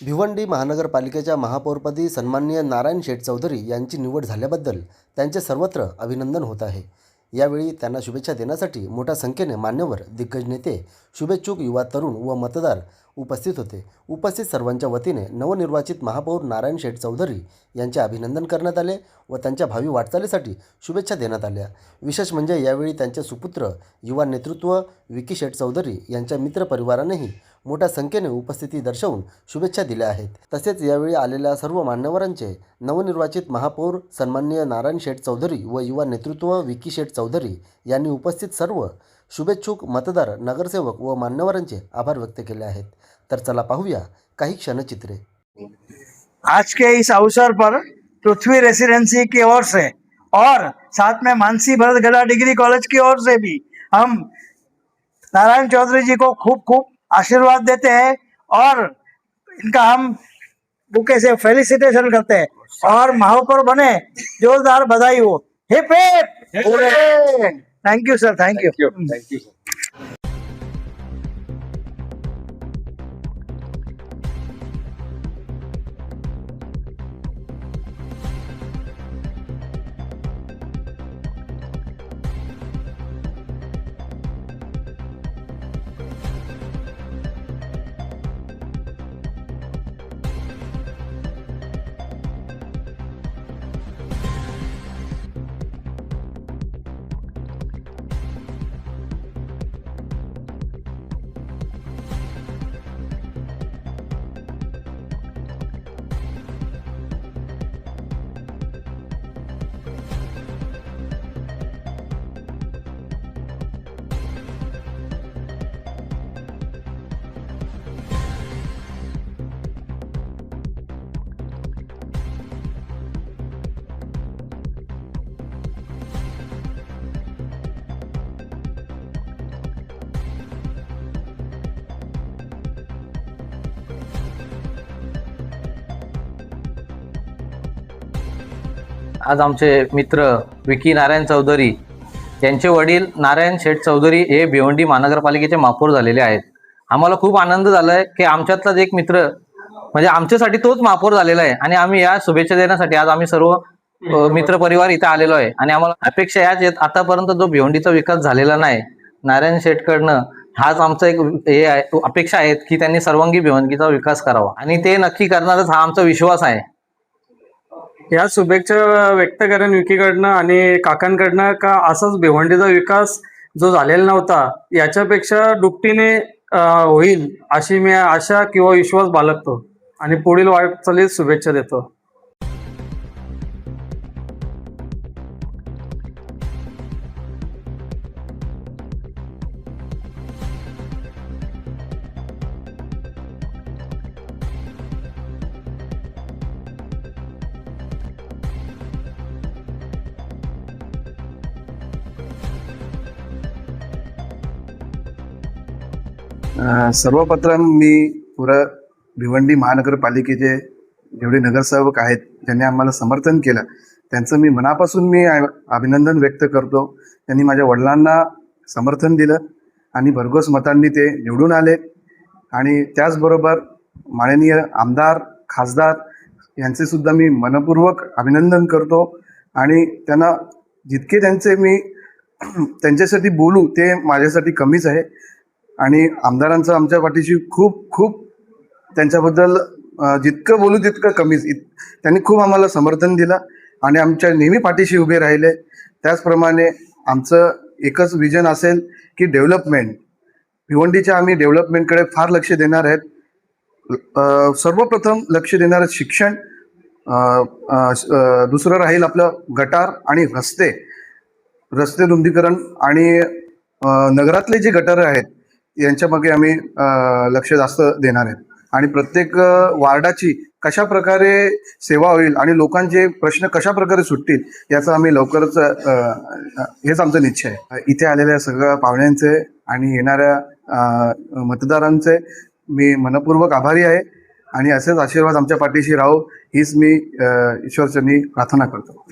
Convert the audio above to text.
भिवंडी महानगरपालिकेच्या महापौरपदी सन्माननीय नारायण शेठ चौधरी यांची निवड झाल्याबद्दल त्यांचे सर्वत्र अभिनंदन होत आहे। यावेळी त्यांना शुभेच्छा देण्यासाठी मोठ्या संख्येने मान्यवर, दिग्गज नेते, शुभेच्छुक, युवा, तरुण व मतदार उपस्थित होते। उपस्थित सर्वांच्या वतीने नवनिर्वाचित महापौर नारायण शेठ चौधरी यांचे अभिनंदन करण्यात आले व त्यांच्या भावी वाटचालीसाठी शुभेच्छा देण्यात आल्या। विशेष म्हणजे यावेळी त्यांचे सुपुत्र, युवा नेतृत्व विकी शेठ चौधरी यांच्या मित्रपरिवारानेही मोठ्या संख्येने उपस्थिती दर्शवून शुभेच्छा दिल्या आहेत। तसेच यावेळी आलेल्या सर्व मान्यवरांचे नवनिर्वाचित महापौर सन्माननीय नारायण शेठ चौधरी व युवा नेतृत्व विकी शेठ चौधरी यांनी उपस्थित सर्व शुभेच्छुक, मतदार, नगरसेवक व मान्यवरांचे आभार व्यक्त केले आहेत। तर चला पाहूया काही क्षणचित्रे। आज के इस अवसर पर पृथ्वी रेसिडेंसी की ओर से और साथ में मानसी भरत गढ़ा डिग्री कॉलेज की ओर से भी हम नारायण चौधरी जी को खूब खूब आशीर्वाद देते हैं और इनका हम बुके से फेलिसिटेशन करते हैं और महापौर बने, जोरदार बधाई हो। Heap heap. Thank you sir, thank you. आज आमचे मित्र विकी नारायण चौधरी यांचे वडील नारायण शेठ चौधरी हे भिवंडी महानगरपालिकेचे महापौर झालेले आहेत। आम्हाला खूप आनंद झाला आहे की आमच्यातलाच एक मित्र म्हणजे आमच्यासाठी तोच महापौर झालेला आहे आणि आम्ही या शुभेच्छा देण्यासाठी आज आम्ही सर्व मित्र परिवार इथे आलेलो आहे। आणि आम्हाला अपेक्षा याच आहेत, आतापर्यंत जो भिवंडीचा विकास झालेला नाही नारायण शेठकडनं, हाच आमचा एक हे आहे, अपेक्षा आहेत की त्यांनी सर्वांगी भिवंडीचा विकास करावा आणि ते नक्की करणारच हा आमचा विश्वास आहे। या शुभेच्छा व्यक्त करेन विकीकडनं आणि काकांकडनं का असाच भिवंडीचा विकास जो झालेला नव्हता याच्यापेक्षा दुपटीने होईल अशी मी आशा किंवा विश्वास बाळगतो आणि पुढील वाटचालीस शुभेच्छा देतो। सर्वप्रथम मी पुरा भिवंडी महानगरपालिकेचे जेवढे नगरसेवक आहेत ज्यांनी आम्हाला समर्थन केलं त्यांचं मी मनापासून अभिनंदन व्यक्त करतो। त्यांनी माझ्या वडिलांना समर्थन दिलं आणि भरघोस मतांनी ते निवडून आले आणि त्याचबरोबर माननीय आमदार, खासदार यांचे सुद्धा मी मनपूर्वक अभिनंदन करतो आणि त्यांना जितके त्यांच्यासाठी बोलू ते माझ्यासाठी कमीच आहे आणि आमदारांचं आमच्या पाठीशी खूप खूप त्यांच्याबद्दल जितकं बोलू तितकं कमीच। त्यांनी खूप आम्हाला समर्थन दिलं आणि आमच्या नेहमी पाठीशी उभे राहिले। त्याचप्रमाणे आमचं एकच विजन असेल की डेव्हलपमेंट, भिवंडीच्या आम्ही डेव्हलपमेंटकडे फार लक्ष देणार आहेत। सर्वप्रथम लक्ष देणार शिक्षण, दुसरं राहील आपलं गटार आणि रस्ते रुंदीकरण आणि नगरातले जे गटार आहेत यांच्यामागे आम्ही लक्ष जास्त देणार आहेत आणि प्रत्येक वार्डाची कशा प्रकारे सेवा होईल आणि लोकांचे प्रश्न कशा प्रकारे सुटतील याचा आम्ही लवकरच हेच आमचं निश्चय आहे। इथे आलेल्या सगळ्या पाहुण्यांचे आणि येणाऱ्या मतदारांचे मी मनपूर्वक आभारी आहे आणि असेच आशीर्वाद आमच्या पाठीशी राहो हीच मी ईश्वरचरणी प्रार्थना करतो।